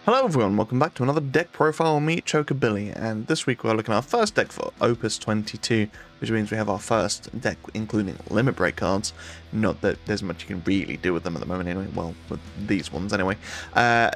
Hello everyone, welcome back to another deck profile with me, Chocobilly, and this week we're looking at our first deck for Opus 22, which means we have our first deck including limit break cards. Not that there's much you can really do with them at the moment anyway, well, with these ones anyway.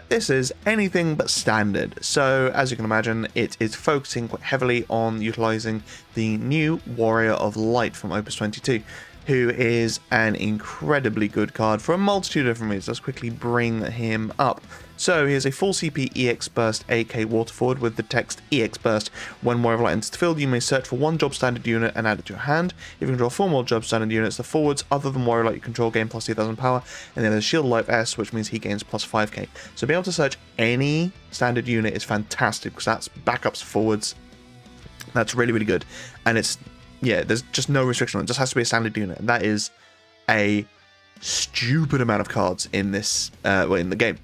This is anything but standard, so as you can imagine, it is focusing quite heavily on utilising the new Warrior of Light from Opus 22. Who is an incredibly good card for a multitude of different reasons. Let's quickly bring him up. So he is a full CP EX Burst AK Water Forward with the text EX Burst. When Warrior of Light enters the field, you may search for one job standard unit and add it to your hand. If you control 4 more job standard units, the forwards other than Warrior of Light you control gain plus 2000 power, and then there's Shield Life S, which means he gains plus 5k. So being able to search any standard unit is fantastic because that's backups forwards. That's really, really good. And it's yeah, there's just no restriction on it. It just has to be a standard unit, and that is a stupid amount of cards in this in the game.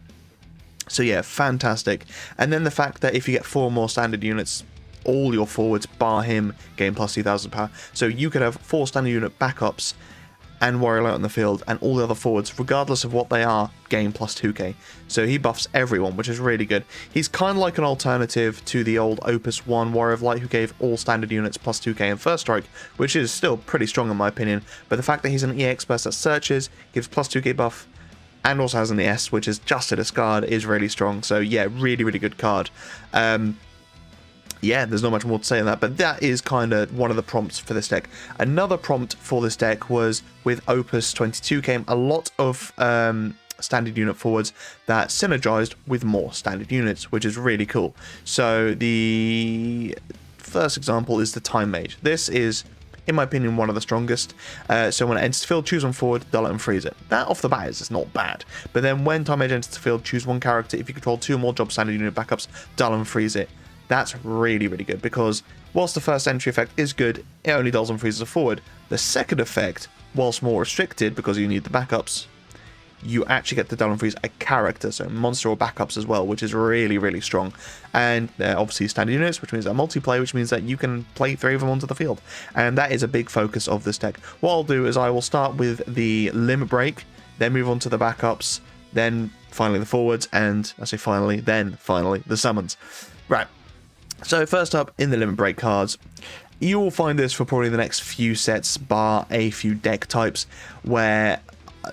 So yeah, fantastic. And then the fact that if you get 4 more standard units, all your forwards bar him gain plus 2000 power. So you could have 4 standard unit backups and Warrior Light on the field, and all the other forwards, regardless of what they are, gain plus 2k. So he buffs everyone, which is really good. He's kind of like an alternative to the old Opus 1 Warrior of Light, who gave all standard units plus 2k in first strike, which is still pretty strong in my opinion. But the fact that he's an EX burst that searches, gives plus 2k buff, and also has an ES, which is just a discard, is really strong. So yeah, really, really good card. Yeah, there's not much more to say on that, but that is kind of one of the prompts for this deck. Another prompt for this deck was with Opus 22 came a lot of standard unit forwards that synergized with more standard units, which is really cool. So the first example is the Time Mage. This is, in my opinion, one of the strongest. So when it enters the field, choose one forward, dull it and freeze it. That off the bat is not bad. But then when Time Mage enters the field, choose one character. If you control 2 or more job standard unit backups, dull and freeze it. That's really, really good, because whilst the first entry effect is good, it only dulls and freezes a forward. The second effect, whilst more restricted because you need the backups, you actually get to dull and freeze a character, so monster or backups as well, which is really, really strong. And they're obviously standard units, which means they're multiplayer, which means that you can play 3 of them onto the field. And that is a big focus of this deck. What I'll do is I will start with the limit break, then move on to the backups, then finally the forwards, and I say finally, then finally the summons. Right. So first up in the limit break cards, you will find this for probably the next few sets, bar a few deck types, where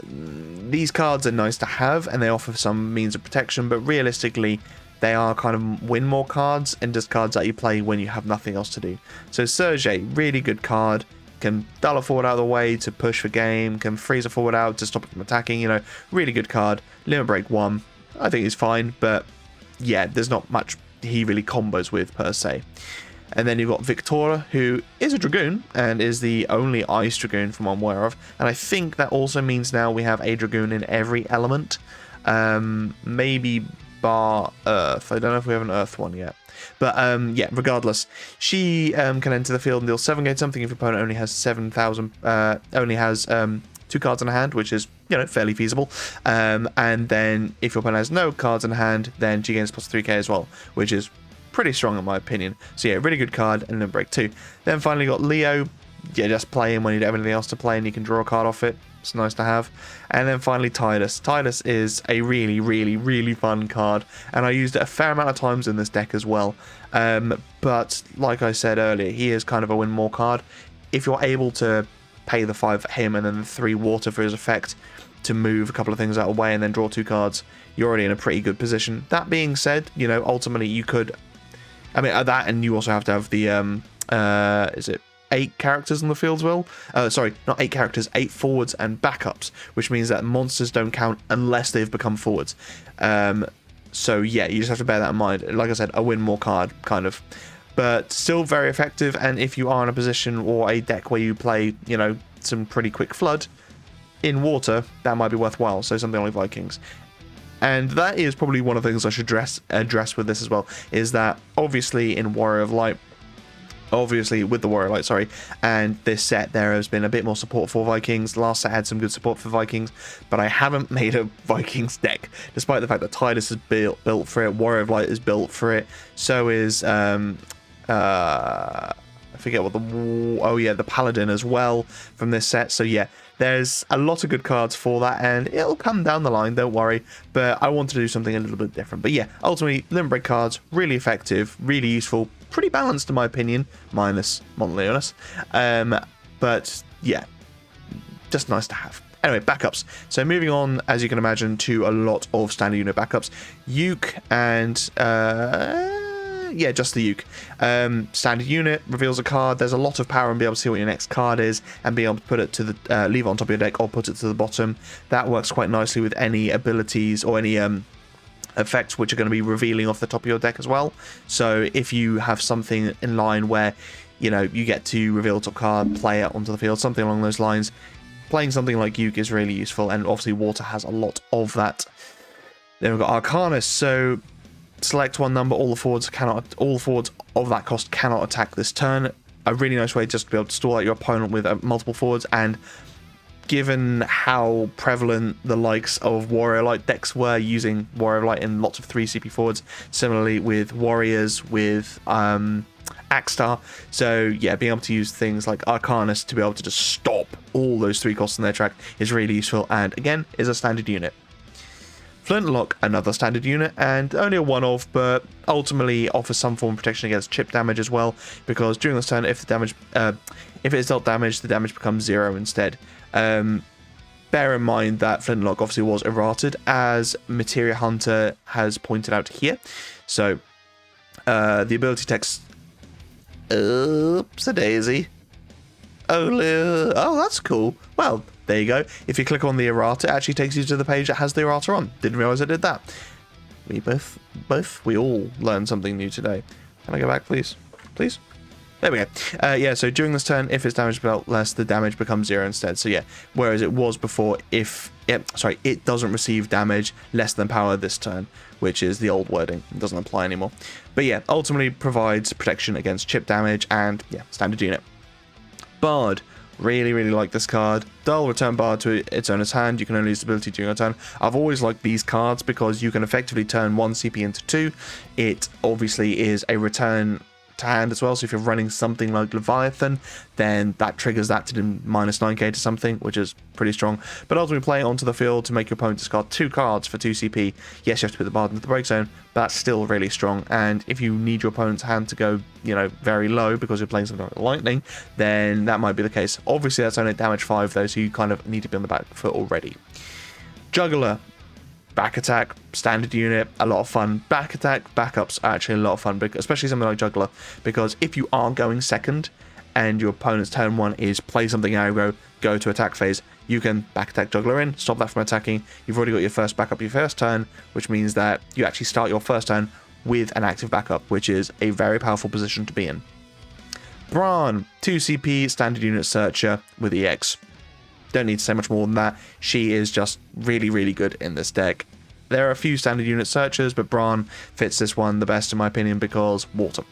these cards are nice to have and they offer some means of protection, but realistically they are kind of win more cards and just cards that you play when you have nothing else to do. So Sergei, really good card, can dull a forward out of the way to push for game, can freeze a forward out to stop it from attacking, you know, really good card. Limit break 1, I think he's fine, but yeah, there's not much he really combos with per se. And then you've got Victoria, who is a Dragoon and is the only Ice Dragoon from what I'm aware of, and I think that also means now we have a Dragoon in every element, maybe bar Earth. I don't know if we have an Earth one yet, but yeah, regardless, she can enter the field and deal 7 gain something if your opponent only has 7,000 only has 2 cards in hand, which is, you know, fairly feasible. And then if your opponent has no cards in hand, then she gains plus 3k as well, which is pretty strong in my opinion. So yeah, really good card, and then break 2. Then finally got Leo. Yeah, just play him when you don't have anything else to play and you can draw a card off it. It's nice to have. And then finally Tidus. Tidus is a really, really, really fun card, and I used it a fair amount of times in this deck as well. But like I said earlier, he is kind of a win more card. If you're able to pay the 5 for him and then the 3 water for his effect to move a couple of things out of the way and then draw 2 cards, you're already in a pretty good position. That being said, you know, ultimately you could, I mean, that, and you also have to have the is it 8 characters on the field as well? Sorry, not 8 characters, 8 forwards and backups, which means that monsters don't count unless they've become forwards. So yeah, you just have to bear that in mind. Like I said, a win more card, kind of. But still very effective, and if you are in a position or a deck where you play, you know, some pretty quick flood in water, that might be worthwhile. So something like Vikings. And that is probably one of the things I should address with this as well, is that obviously in Warrior of Light, obviously with the Warrior of Light, sorry, and this set there has been a bit more support for Vikings. Last set had some good support for Vikings, but I haven't made a Vikings deck, despite the fact that Tidus is built for it, Warrior of Light is built for it, so is I forget what the Paladin as well from this set. So yeah, there's a lot of good cards for that, and it'll come down the line, don't worry. But I wanted to do something a little bit different. But yeah, ultimately, Limit Break cards, really effective, really useful, pretty balanced in my opinion, minus Montleonis. But yeah, just nice to have. Anyway, backups. So moving on, as you can imagine, to a lot of standard unit backups. Uke and yeah, just the Uke. Standard unit reveals a card. There's a lot of power and be able to see what your next card is and be able to put it to the leave it on top of your deck or put it to the bottom. That works quite nicely with any abilities or any effects which are going to be revealing off the top of your deck as well. So if you have something in line where, you know, you get to reveal a top card, play it onto the field, something along those lines, playing something like Uke is really useful, and obviously Water has a lot of that. Then we've got Arcanus. So select one number, all the forwards of that cost cannot attack this turn. A really nice way just to be able to stall out your opponent with multiple forwards, and given how prevalent the likes of Warrior Light decks were using Warrior Light in lots of 3 CP forwards, similarly with Warriors, with Axstar. So yeah, being able to use things like Arcanus to be able to just stop all those 3 costs in their track is really useful, and again is a standard unit. Flintlock, another standard unit, and only a one-off, but ultimately offers some form of protection against chip damage as well, because during this turn, if it is dealt damage, the damage becomes 0 instead. Bear in mind that Flintlock obviously was errated, as Materia Hunter has pointed out here. So the ability text, oops a daisy. Oh, that's cool. Well, there you go. If you click on the errata, it actually takes you to the page that has the errata on. Didn't realize it did that. We all learned something new today. Can I go back, please? Please? There we go. Yeah, so during this turn, if it's damage dealt less, the damage becomes 0 instead. So yeah, whereas it was before, it doesn't receive damage less than power this turn, which is the old wording. It doesn't apply anymore. But yeah, ultimately provides protection against chip damage, and yeah, standard unit. Bard. Really, really like this card. Dull, return Bard to its owner's hand. You can only use the ability during a turn. I've always liked these cards because you can effectively turn 1 CP into 2. It obviously is a return to hand as well, so if you're running something like Leviathan, then that triggers that to do minus 9k to something, which is pretty strong. But ultimately play it onto the field to make your opponent discard 2 cards for 2 CP. Yes, you have to put the Bard into the break zone, but that's still really strong. And if you need your opponent's hand to go, you know, very low because you're playing something like Lightning, then that might be the case. Obviously that's only damage 5 though, so you kind of need to be on the back foot already. Juggler. Back attack, standard unit, a lot of fun. Back attack, backups are actually a lot of fun, especially something like Juggler, because if you are going second and your opponent's turn 1 is play something aggro, go to attack phase, you can back attack Juggler in, stop that from attacking. You've already got your first backup your first turn, which means that you actually start your first turn with an active backup, which is a very powerful position to be in. Bran, 2 CP, standard unit searcher with EX. Don't need to say much more than that. She is just really, really good in this deck. There are a few standard unit searchers, but Bran fits this one the best in my opinion because water.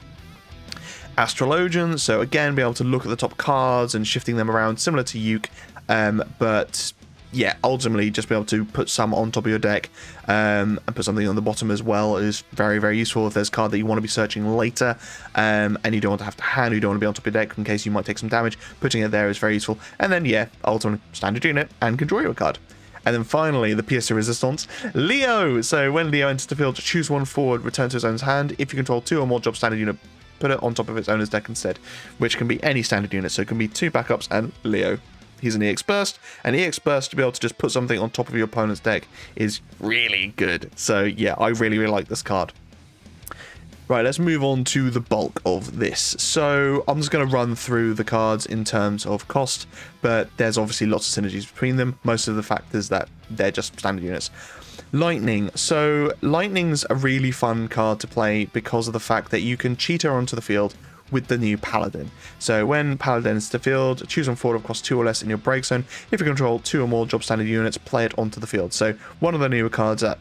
Astrologian, so again, be able to look at the top cards and shifting them around, similar to Uke, but yeah, ultimately just be able to put some on top of your deck and put something on the bottom as well is very, very useful if there's a card that you want to be searching later and you don't want to have to hand, you don't want to be on top of your deck in case you might take some damage. Putting it there is very useful. And then yeah, ultimately standard unit and can draw you a card. And then finally, the pièce de résistance, Leo. So when Leo enters the field, choose 1 forward, return to his owner's hand. If you control 2 or more job standard unit, put it on top of its owner's deck instead, which can be any standard unit. So it can be 2 backups and Leo. He's an EX Burst, and EX Burst to be able to just put something on top of your opponent's deck is really good. So yeah, I really, really like this card. Right, let's move on to the bulk of this. So I'm just going to run through the cards in terms of cost, but there's obviously lots of synergies between them. Most of the fact is that they're just standard units. Lightning. So Lightning's a really fun card to play because of the fact that you can cheat her onto the field with the new Paladin. So when Paladin is to the field, choose 1 forward of cost 2 or less in your break zone. If you control 2 or more job standard units, play it onto the field. So one of the newer cards that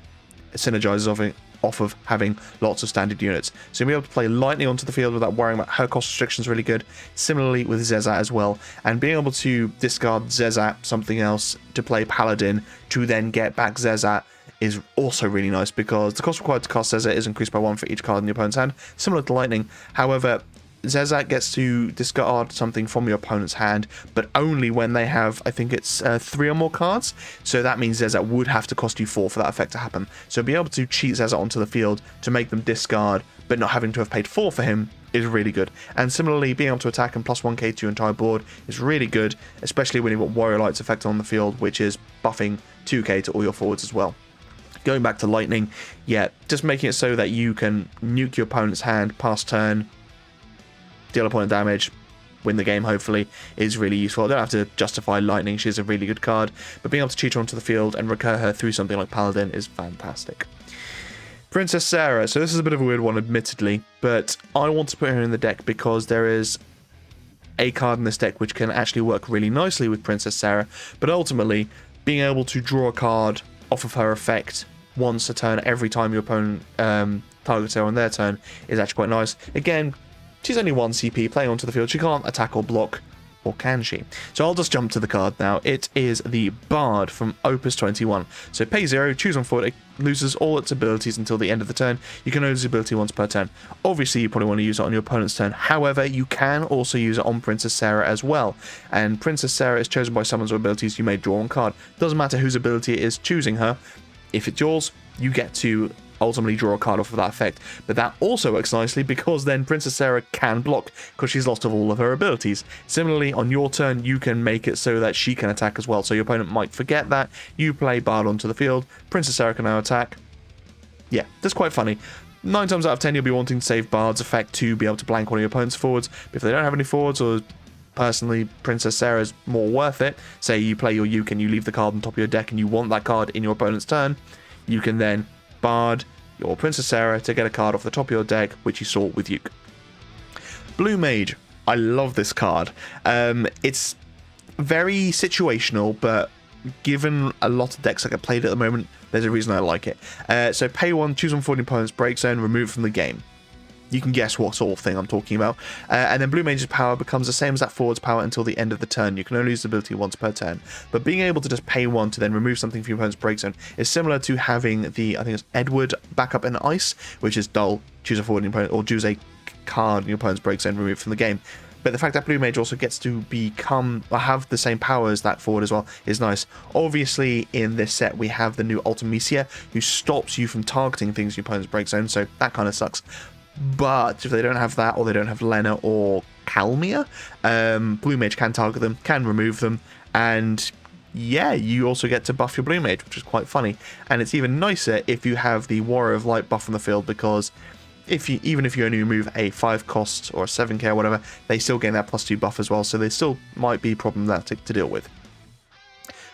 synergizes off of having lots of standard units. So you'll be able to play Lightning onto the field without worrying about her cost restrictions really good. Similarly with Zezat as well. And being able to discard Zezat, something else, to play Paladin to then get back Zezat is also really nice because the cost required to cast Zezat is increased by 1 for each card in your opponent's hand, similar to Lightning. However, Zezat gets to discard something from your opponent's hand, but only when they have, I think it's 3 or more cards. So that means Zezat would have to cost you 4 for that effect to happen. So being able to cheat Zezat onto the field to make them discard, but not having to have paid 4 for him is really good. And similarly, being able to attack and plus 1k to your entire board is really good, especially when you've got Warrior Light's effect on the field, which is buffing 2k to all your forwards as well. Going back to Lightning, yeah, just making it so that you can nuke your opponent's hand, pass turn, deal opponent damage, win the game hopefully, is really useful. I don't have to justify Lightning, she's a really good card, but being able to cheat her onto the field and recur her through something like Paladin is fantastic. Princess Sarah, so this is a bit of a weird one admittedly, but I want to put her in the deck because there is a card in this deck which can actually work really nicely with Princess Sarah, but ultimately being able to draw a card off of her effect once a turn every time your opponent targets her on their turn is actually quite nice. Again, she's only 1 CP, playing onto the field, she can't attack or block, or can she? So I'll just jump to the card now. It is the Bard from Opus 21. So pay 0, choose 1 forward, it loses all its abilities until the end of the turn. You can only use the ability once per turn. Obviously you probably want to use it on your opponent's turn, however you can also use it on Princess Sarah as well. And Princess Sarah is chosen by summons or abilities you may draw on card. Doesn't matter whose ability it is choosing her, if it's yours, you get to ultimately draw a card off of that effect. But that also works nicely because then Princess Sarah can block because she's lost all of her abilities. Similarly, on your turn, you can make it so that she can attack as well. So your opponent might forget that. You play Bard onto the field. Princess Sarah can now attack. Yeah, that's quite funny. 9 times out of 10, you'll be wanting to save Bard's effect to be able to blank one of your opponent's forwards. But if they don't have any forwards, or personally, Princess Sarah's more worth it, say you play your Uke and you leave the card on top of your deck and you want that card in your opponent's turn, you can then Bard your Princess Sarah to get a card off the top of your deck, which you saw with Uke. Blue Mage. I love this card. It's very situational, but given a lot of decks that get played at the moment, there's a reason I like it. So pay 1, choose 1 for the opponent's break zone, remove from the game. You can guess what sort of thing I'm talking about. And then Blue Mage's power becomes the same as that forward's power until the end of the turn. You can only use the ability once per turn. But being able to just pay 1 to then remove something from your opponent's break zone is similar to having the, I think it's Edward backup in Ice, which is dull, choose a forward in your opponent, or choose a card in your opponent's break zone, removed from the game. But the fact that Blue Mage also gets to become, or have the same power as that forward as well, is nice. Obviously, in this set, we have the new Ultimisia, who stops you from targeting things in your opponent's break zone, so that kind of sucks. But if they don't have that, or they don't have Lena or Kalmia, Blue Mage can target them, can remove them, and yeah, you also get to buff your Blue Mage, which is quite funny. And it's even nicer if you have the Warrior of Light buff on the field, because even if you only remove a 5 cost or a 7k or whatever, they still gain that +2 buff as well, so they still might be problematic to deal with.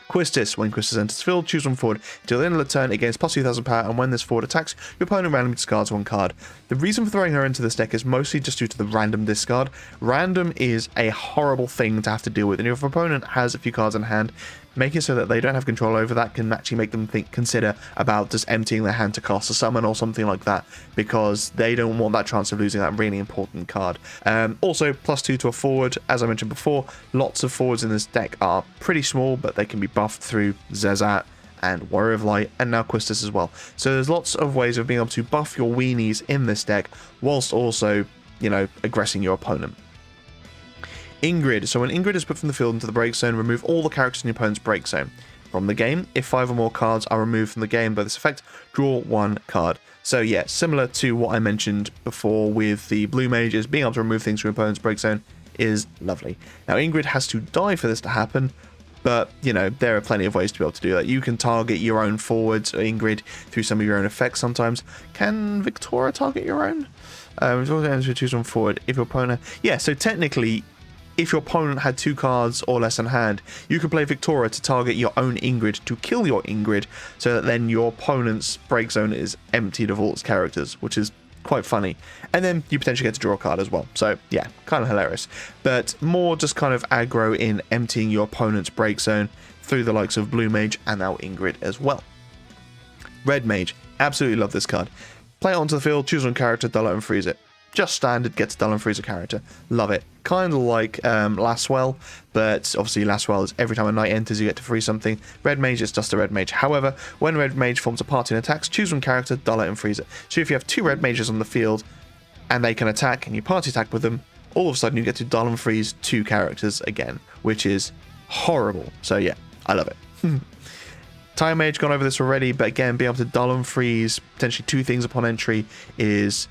Quistis. When Quistis enters the field, choose 1 forward till the end of the turn. It gains +2000 power, and when this forward attacks, your opponent randomly discards 1 card. The reason for throwing her into this deck is mostly just due to the random discard. Random is a horrible thing to have to deal with, and if your opponent has a few cards in hand, make it so that they don't have control over that can actually make them consider about just emptying their hand to cast a summon or something like that, because they don't want that chance of losing that really important card. Also, +2 to a forward. As I mentioned before, lots of forwards in this deck are pretty small, but they can be buffed through Zezat and Warrior of Light, and now Quistis as well. So there's lots of ways of being able to buff your weenies in this deck, whilst also, you know, aggressing your opponent. Ingrid. So when Ingrid is put from the field into the break zone, remove all the characters in your opponent's break zone from the game. If 5 or more cards are removed from the game by this effect, draw 1 card. So yeah, similar to what I mentioned before with the Blue Mage, is being able to remove things from your opponent's break zone is lovely. Now Ingrid has to die for this to happen, but you know, there are plenty of ways to be able to do that. You can target your own forwards, Ingrid, through some of your own effects sometimes. Can Victoria target your own? Choose 1 forward if your opponent... Yeah, so technically, if your opponent had 2 cards or less in hand, you could play Victoria to target your own Ingrid to kill your Ingrid, so that then your opponent's break zone is emptied of all its characters, which is quite funny. And then you potentially get to draw a card as well. So yeah, kind of hilarious. But more just kind of aggro in emptying your opponent's break zone through the likes of Blue Mage and now Ingrid as well. Red Mage. Absolutely love this card. Play it onto the field, choose 1 character, dull it and freeze it. Just standard, get to dull and freeze a character. Love it. Kind of like Laswell, but obviously Laswell is every time a knight enters you get to freeze something. Red Mage is just a Red Mage. However, when Red Mage forms a party and attacks, choose 1 character, dull it and freeze it. So if you have 2 Red Mages on the field and they can attack and you party attack with them, all of a sudden you get to dull and freeze 2 characters again, which is horrible. So yeah, I love it. Time Mage, gone over this already, but again, being able to dull and freeze potentially 2 things upon entry is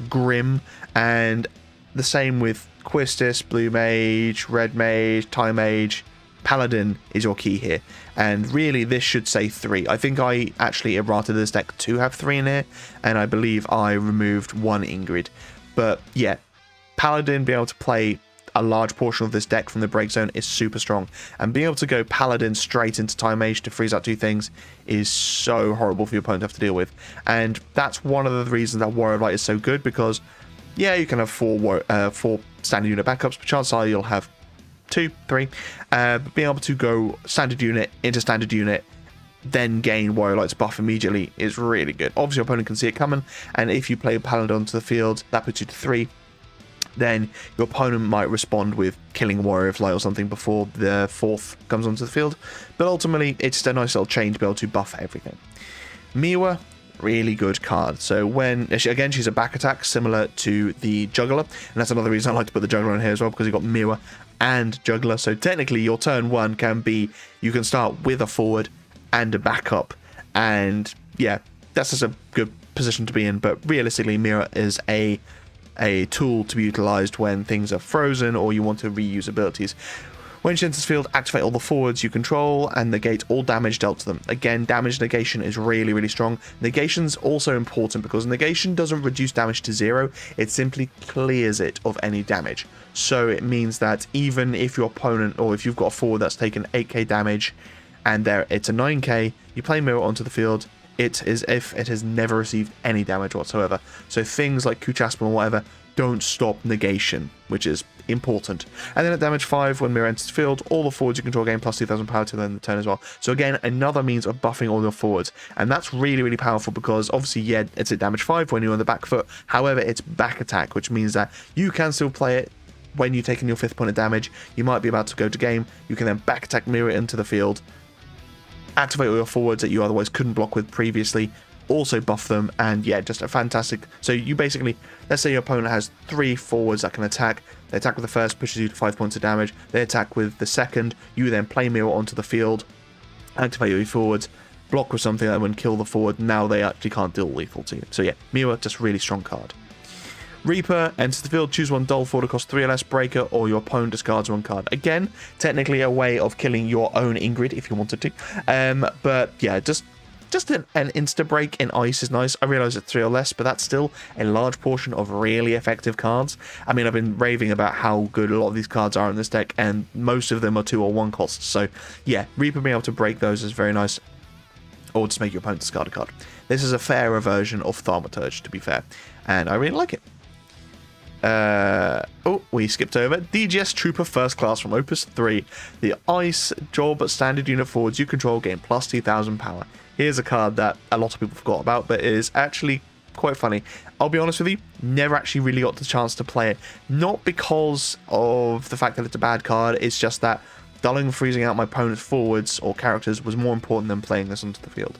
grim. And the same with Quistis, Blue Mage, Red Mage, Time Mage. Paladin is your key here, and really this should say 3. I think I actually errated this deck to have 3 in here, and I believe I removed 1 Ingrid. But yeah, Paladin being able to play a large portion of this deck from the break zone is super strong, and being able to go Paladin straight into Time Mage to freeze out 2 things is so horrible for your opponent to have to deal with. And that's one of the reasons that Warrior of Light is so good, because yeah, you can have 4 standard unit backups, but chances are you'll have 2, 3, but being able to go standard unit into standard unit, then gain Warrior Light's buff immediately is really good. Obviously, your opponent can see it coming, and if you play Paladin onto the field, that puts you to 3. Then your opponent might respond with killing Warrior of Light or something before the 4th comes onto the field, but ultimately, it's just a nice little chain to be able to buff everything. Miwa, really good card. So when, again, she's a back attack similar to the Juggler, and that's another reason I like to put the Juggler in here as well, because you've got Miwa and Juggler. So technically your turn 1 can be, you can start with a forward and a backup, and yeah, that's just a good position to be in. But realistically, Mira is a tool to be utilized when things are frozen or you want to reuse abilities. When she enters the field, activate all the forwards you control and negate all damage dealt to them. Again, damage negation is really, really strong. Negation's also important because negation doesn't reduce damage to 0, it simply clears it of any damage. So it means that even if your opponent, or if you've got a forward that's taken 8k damage and it's a 9k, you play Mirror onto the field, it is as if it has never received any damage whatsoever. So things like Kuchaspam or whatever don't stop negation, which is important. And then at damage 5, when Mirror enters the field, all the forwards you control gain plus 2000 power till the end of the turn as well. So again, another means of buffing all your forwards, and that's really, really powerful because obviously, yeah, it's at damage 5 when you're on the back foot. However, it's back attack, which means that you can still play it when you've taken your 5th point of damage. You might be about to go to game, you can then back attack Mirror into the field, activate all your forwards that you otherwise couldn't block with previously, also buff them, and yeah, just a fantastic. So you basically, let's say your opponent has 3 forwards that can attack. They attack with the first, pushes you to 5 points of damage. They attack with the second, you then play Mirror onto the field, activate your forwards, block with something that would kill the forward. Now they actually can't deal lethal to you. So yeah, Mirror, just really strong card. Reaper enters the field, choose 1 dull forward, cost 3 or less breaker, or your opponent discards 1 card. Again, technically a way of killing your own Ingrid if you wanted to. But yeah, just an insta break in ice is nice. I realize it's 3 or less, but that's still a large portion of really effective cards. I mean, I've been raving about how good a lot of these cards are in this deck, and most of them are 2 or 1 costs. So yeah, Reaper being able to break those is very nice. Or just make your opponent discard a card. This is a fairer version of Thaumaturge, to be fair, and I really like it. We skipped over DGS Trooper First Class from Opus 3. The ice job standard unit forwards you control gain plus 2000 power. Here's a card that a lot of people forgot about, but it is actually quite funny. I'll be honest with you, never actually really got the chance to play it. Not because of the fact that it's a bad card, it's just that dulling and freezing out my opponent's forwards or characters was more important than playing this onto the field.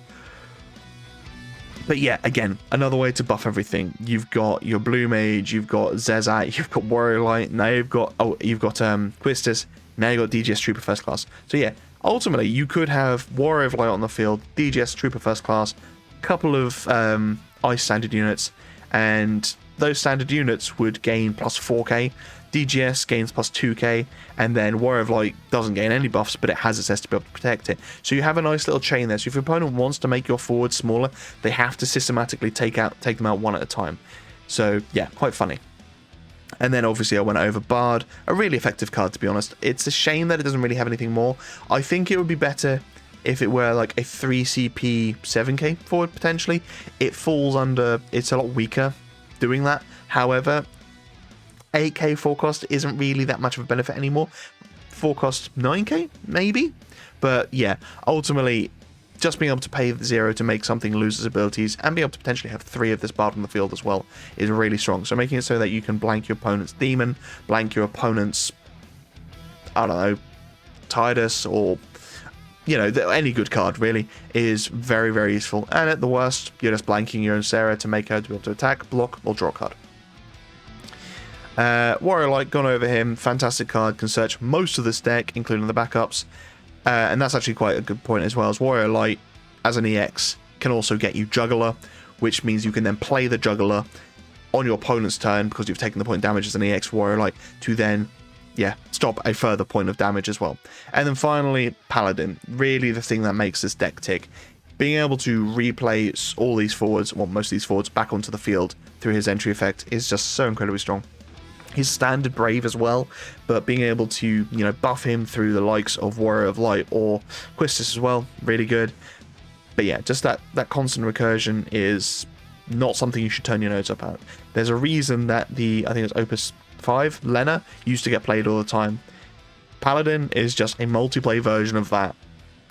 But yeah, again, another way to buff everything. You've got your Blue Mage, you've got Zezat, you've got Warrior Light, now you've got Quistis, now you've got DGS Trooper First Class. So yeah, ultimately you could have Warrior of Light on the field, DGS Trooper First Class, couple of ice standard units, and those standard units would gain plus 4k, DGS gains plus 2k, and then Warrior of Light doesn't gain any buffs, but it has access to be able to protect it. So you have a nice little chain there. So if your opponent wants to make your forwards smaller, they have to systematically take them out one at a time. So yeah, quite funny. And then obviously I went over Bard, a really effective card, to be honest. It's a shame that it doesn't really have anything more. I think it would be better if it were like a 3 CP 7k forward potentially. It falls under, it's a lot weaker doing that. However, 8k 4 cost isn't really that much of a benefit anymore. 4 cost 9k maybe, but yeah, ultimately just being able to pay 0 to make something lose its abilities and be able to potentially have 3 of this Bard on the field as well is really strong. So making it so that you can blank your opponent's Demon, blank your opponent's, I don't know, Tidus, or you know, any good card really is very, very useful. And at the worst, you're just blanking your own Sarah to make her to be able to attack, block, or draw a card. Warrior Light, gone over him. Fantastic card, can search most of this deck, including the backups. And that's actually quite a good point as well, as Warrior Light, as an EX, can also get you Juggler, which means you can then play the Juggler on your opponent's turn, because you've taken the point damage as an EX Warrior Light, to then, yeah, stop a further point of damage as well. And then finally, Paladin, really the thing that makes this deck tick. Being able to replay all these forwards, well, most of these forwards, back onto the field through his entry effect is just so incredibly strong. He's standard brave as well, but being able to, you know, buff him through the likes of Warrior of Light or Quistis as well, really good. But yeah, just that constant recursion is not something you should turn your nose up at. There's a reason that I think it's Opus 5, Lena, used to get played all the time. Paladin is just a multiplayer version of that,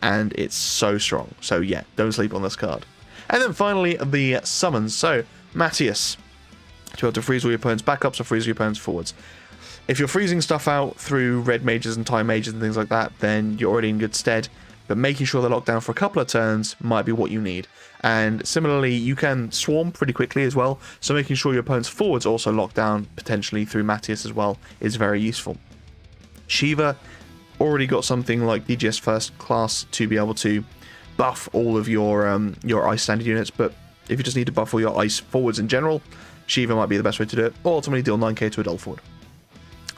and it's so strong. So yeah, don't sleep on this card. And then finally, the summons. So, Matthias, to be able to freeze all your opponent's backups or freeze your opponent's forwards. If you're freezing stuff out through red mages and time mages and things like that, then you're already in good stead. But making sure they're locked down for a couple of turns might be what you need. And similarly, you can swarm pretty quickly as well, so making sure your opponent's forwards also locked down, potentially through Matthias as well, is very useful. Shiva already got something like DGS First Class to be able to buff all of your ice standard units, but if you just need to buff all your ice forwards in general, Shiva might be the best way to do it, or ultimately deal 9k to a dull forward.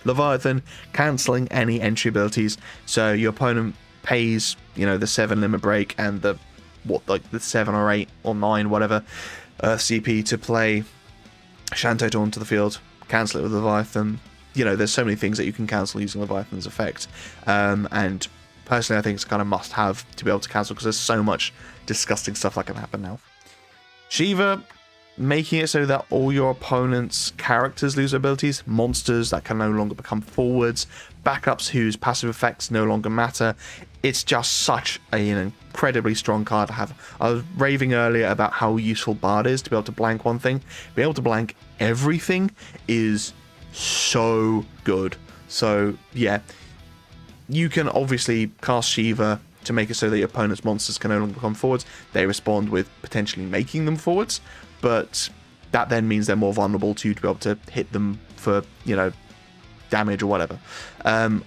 Leviathan, cancelling any entry abilities, so your opponent pays, you know, the 7 limit break and the 7 or 8 or 9, whatever, CP to play Shanto Dawn to the field, cancel it with Leviathan. You know, there's so many things that you can cancel using Leviathan's effect. And personally, I think it's kind of must-have to be able to cancel, because there's so much disgusting stuff that can happen now. Shiva, making it so that all your opponent's characters lose abilities, monsters that can no longer become forwards, backups whose passive effects no longer matter. It's just such an incredibly strong card to have. I was raving earlier about how useful Bard is to be able to blank one thing. Being able to blank everything is so good. So yeah, you can obviously cast Shiva to make it so that your opponent's monsters can no longer become forwards. They respond with potentially making them forwards, but that then means they're more vulnerable to you to be able to hit them for, you know, damage or whatever.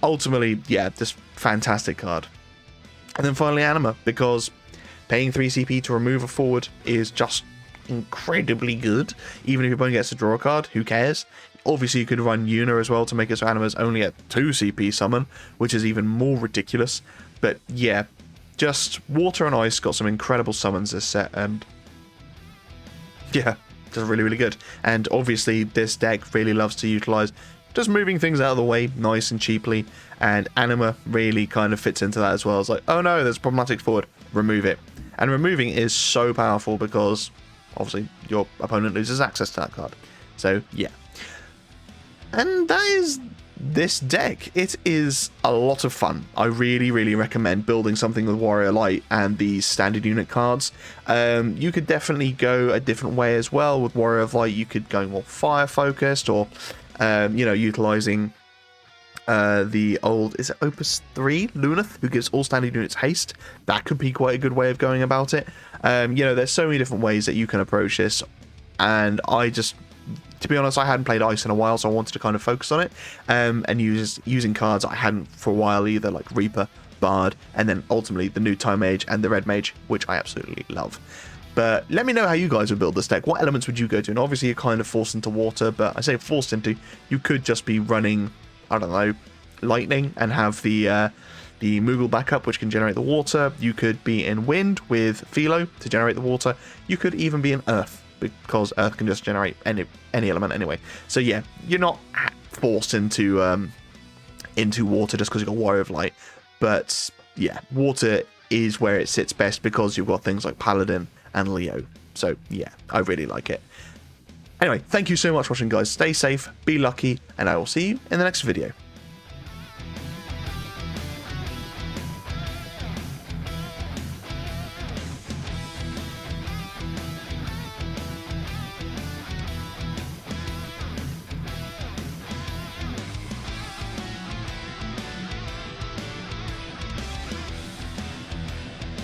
Ultimately, yeah, just fantastic card. And then finally Anima, because paying 3 CP to remove a forward is just incredibly good. Even if your opponent gets to draw a card, who cares? Obviously, you could run Yuna as well to make it so Anima's only at 2 CP summon, which is even more ridiculous. But yeah, just Water and Ice got some incredible summons this set, and yeah, just really, really good. And obviously, this deck really loves to utilize just moving things out of the way nice and cheaply, and Anima really kind of fits into that as well. It's like, oh no, there's a problematic forward, remove it. And removing is so powerful because obviously your opponent loses access to that card. So yeah. And that is this deck. It is a lot of fun. I really, really recommend building something with Warrior Light and these standard unit cards. You could definitely go a different way as well. With Warrior of Light, you could go more fire focused, or you know, utilizing the old, is it Opus 3 Luneth, who gives all standard units haste. That could be quite a good way of going about it. You know, there's so many different ways that you can approach this, and I just, to be honest, I hadn't played Ice in a while, so I wanted to kind of focus on it, and using cards I hadn't for a while either, like Reaper, Bard, and then ultimately the new Time Mage and the Red Mage, which I absolutely love. But let me know how you guys would build this deck. What elements would you go to? And obviously you're kind of forced into water, but I say forced into, you could just be running, I don't know, lightning and have the Moogle backup, which can generate the water. You could be in wind with Philo to generate the water. You could even be in earth, because earth can just generate any element anyway. So yeah, you're not forced into water just because you've got Warrior of Light. But yeah, water is where it sits best because you've got things like Paladin and Leo. So yeah, I really like it. Anyway, thank you so much for watching, guys. Stay safe, be lucky, and I will see you in the next video.